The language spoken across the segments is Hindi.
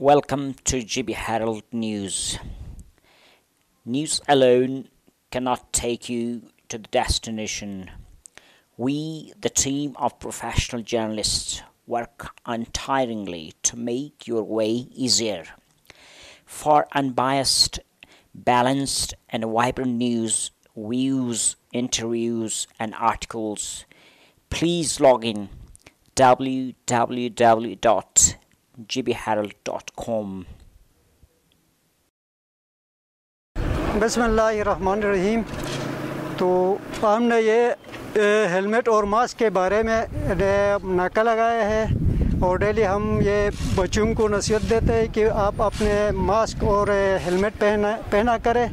Welcome to GB Herald News. News alone cannot take you to the destination. We, the team of professional journalists, work untiringly to make your way easier. For unbiased, balanced, and vibrant news, views, interviews, and articles, please log in www.gbherald.com. बिस्मिल्लाहिर्रहमानिर्रहीम। तो हमने ये हेलमेट और मास्क के बारे में नाका लगाया है और डेली हम ये बच्चों को नसीहत देते हैं कि आप अपने मास्क और हेलमेट पहना करें,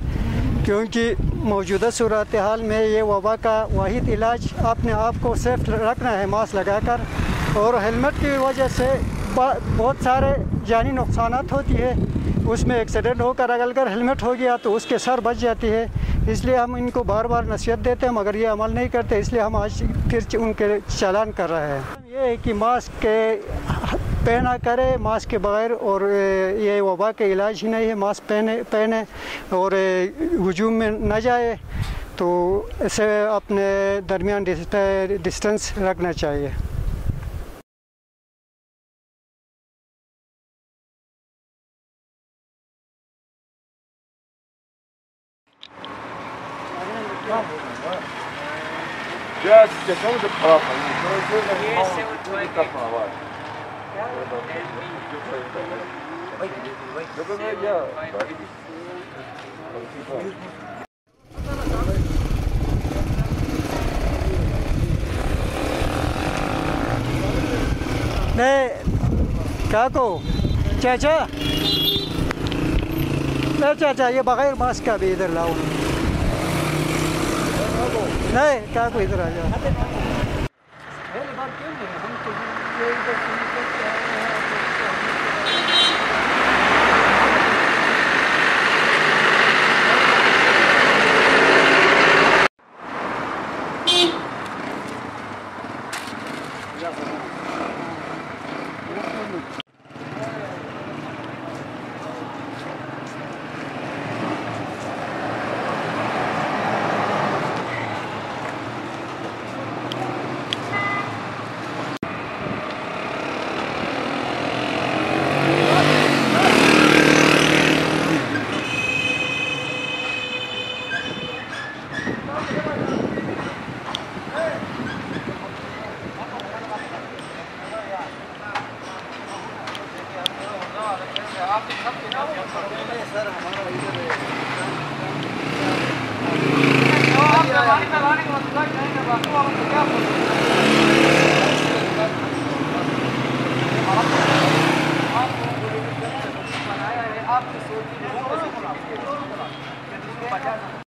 क्योंकि मौजूदा सूरत हाल में ये वबा का वाहिद इलाज अपने आप को सेफ रखना है मास्क लगाकर। और हेलमेट की वजह से बहुत सारे जानी नुकसानात होती है। उसमें एक्सीडेंट होकर अगर हेलमेट हो गया तो उसके सर बच जाती है। इसलिए हम इनको बार बार नसीहत देते हैं, मगर ये अमल नहीं करते, इसलिए हम आज फिर उनके चालान कर रहे हैं। ये है कि मास्क पहना करें, मास्क के बगैर, और ये वबा के इलाज ही नहीं है। मास्क पहने और हुजूम में न जाए, तो इसे अपने दरमियान डिस्टेंस रखना चाहिए। Ya 진짜 처음부터 바로 가는 नहीं काको चाचा, नहीं चाचा, ये बगैर मास्क का भी इधर लाओ। नहीं काको इधर आ जाओ। सर हमारा इधर है।